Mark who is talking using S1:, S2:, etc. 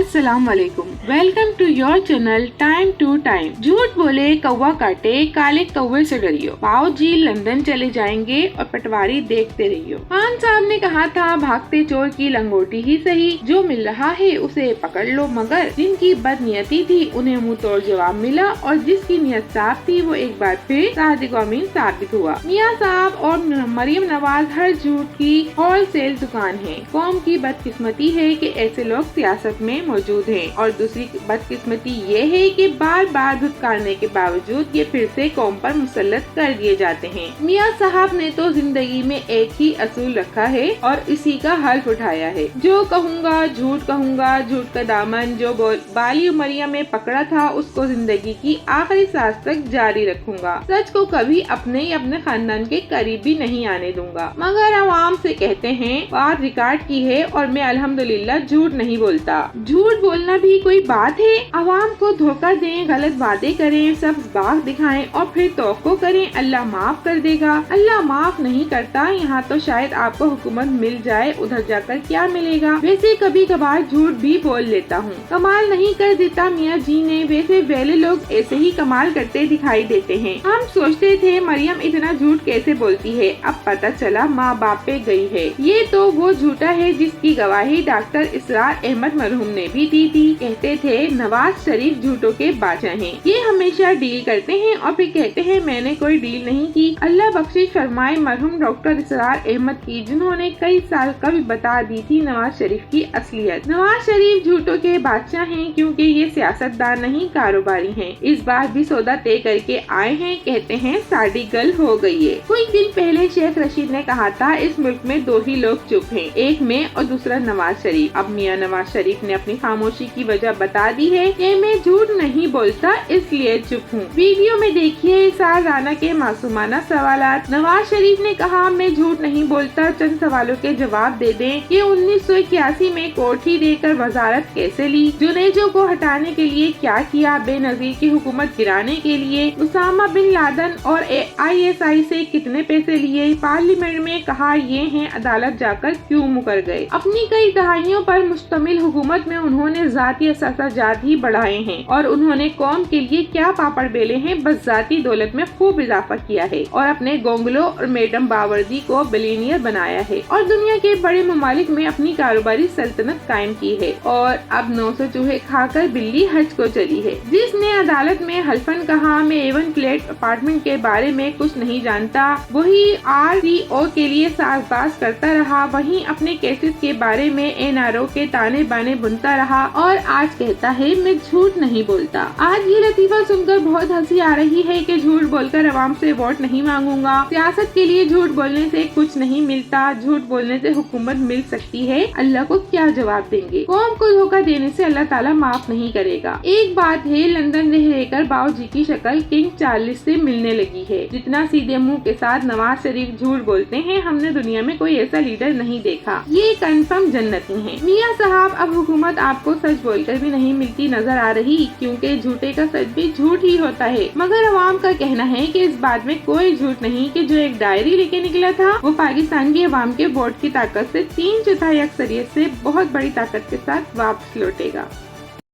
S1: अस्सलाम वालेकुम। Welcome to your channel time to time. झूठ बोले कौवा काटे, काले कौवे से डरियो। पाओ जी लंदन चले जाएंगे और पटवारी देखते रहियो। खान साहब ने कहा था, भागते चोर की लंगोटी ही सही, जो मिल रहा है उसे पकड़ लो। मगर जिनकी बदनियती थी उन्हें मुंह तोड़ जवाब मिला, और जिसकी नियत साफ थी वो एक बार फिर सादिक अमीन साबित हुआ। मियाँ साहब और मरियम नवाज हर झूठ की होलसेल दुकान है। कौम की बदकिस्मती है कि ऐसे लोग सियासत में मौजूद हैं, और दूसरी बदकिस्मती ये है कि बार बार धुतकारने के बावजूद ये फिर से कौम पर मुसल्लत कर दिए जाते हैं। मियाँ साहब ने तो जिंदगी में एक ही असूल रखा है और इसी का हल्फ उठाया है, जो कहूँगा झूठ कहूँगा, झूठ का दामन जो बाली उमरिया में पकड़ा था उसको जिंदगी की आखिरी सांस तक जारी रखूंगा। सच को कभी अपने या अपने खानदान के करीब भी नहीं आने दूंगा। मगर आवाम से कहते हैं, बात रिकॉर्ड की है और मैं अल्हम्दुलिल्लाह झूठ नहीं बोलता। झूठ बोलना भी कोई बात है? आवाम को धोखा दें, गलत बातें करें, सब बाग दिखाएं और फिर तौक्को करें अल्लाह माफ कर देगा। अल्लाह माफ नहीं करता। यहाँ तो शायद आपको हुकूमत मिल जाए, उधर जाकर क्या मिलेगा। वैसे कभी कभार झूठ भी बोल लेता हूँ, कमाल नहीं कर देता मियाँ जी ने। वैसे वेले लोग ऐसे ही कमाल करते दिखाई देते हैं। हम सोचते थे मरियम इतना झूठ कैसे बोलती है, अब पता चला माँ बाप पे गई है। ये तो वो झूठा है जिसकी गवाही डॉक्टर इसरार अहमद मरहूम ने भी दी थी। कहते थे नवाज शरीफ झूठों के बादशाह हैं। ये हमेशा डील करते हैं और फिर कहते हैं मैंने कोई डील नहीं की। अल्लाह बख्शिश फरमाए मरहूम डॉक्टर इसरार अहमद की, जिन्होंने कई साल कभी बता दी थी नवाज शरीफ की असलियत। नवाज शरीफ झूठों के बादशाह हैं क्योंकि ये सियासतदान नहीं कारोबारी हैं। इस बार भी सौदा तय करके आए हैं। कहते हैं साड़ी गल हो गई है। कुछ दिन पहले शेख रशीद ने कहा था इस मुल्क में दो ही लोग चुप हैं, एक मैं और दूसरा नवाज शरीफ। अब मियाँ नवाज शरीफ ने अपनी खामोशी की वजह बता दी है कि मैं झूठ नहीं बोलता इसलिए चुप हूँ। वीडियो में देखिए इसार राना के मासूमाना सवालात। नवाज शरीफ ने कहा मैं झूठ नहीं बोलता, चंद सवालों के जवाब दे दें कि 1981 में कोठी देकर वजारत कैसे ली, जुनेजो को हटाने के लिए क्या किया, बेनजीर की हुकूमत गिराने के लिए उसामा बिन लादेन और ISI से कितने पैसे लिए, पार्लियामेंट में कहा ये हैं, अदालत जाकर क्यों मुकर गए। अपनी कई दहाइयों पर मुश्तमिल हुकूमत में उन्होंने जाती असासाजात ही बढ़ाए हैं और उन्होंने कौम के लिए क्या पापड़ बेले हैं, बस जाती दौलत में खूब इजाफा किया है और अपने गोंगलो और मैडम बावर्दी को बिलियनियर बनाया है और दुनिया के बड़े ममालिक में अपनी कारोबारी सल्तनत कायम की है। और अब 900 चूहे खाकर बिल्ली हज को चली है। जिसने अदालत में हल्फन कहा मैं A1 फ्लैट अपार्टमेंट के बारे में कुछ नहीं जानता, वही RCO के लिए साजबाज करता रहा, वहीं अपने केसेस के बारे में NRO के ताने बाने बुनता रहा और आज कहता है मैं झूठ नहीं बोलता। आज ये लतीफा सुनकर बहुत हंसी आ रही है कि झूठ बोलकर अवाम से वोट नहीं मांगूंगा। सियासत के लिए झूठ बोलने से कुछ नहीं मिलता, झूठ बोलने से हुकूमत मिल सकती है। अल्लाह को क्या जवाब देंगे। कौम को धोखा देने से अल्लाह ताला माफ नहीं करेगा। एक बात है, लंदन रह रहकर बाऊ जी की शक्ल किंग चार्ल्स से मिलने लगी है। जितना सीधे मुंह के साथ नवाज शरीफ झूठ बोलते हैं, हमने दुनिया में कोई ऐसा लीडर नहीं देखा। ये कंफर्म जन्नती हैं। मियाँ साहब अब हुकूमत आपको सच बोलकर भी नहीं मिलती नजर आ रही, क्योंकि झूठे का सच भी झूठ ही होता है। मगर अवाम का कहना है कि इस बात में कोई झूठ नहीं कि जो एक डायरी लेके निकला था वो पाकिस्तान की अवाम के वोट की ताकत से 3/4 अक्सरियत से बहुत बड़ी ताकत के साथ वापस लौटेगा।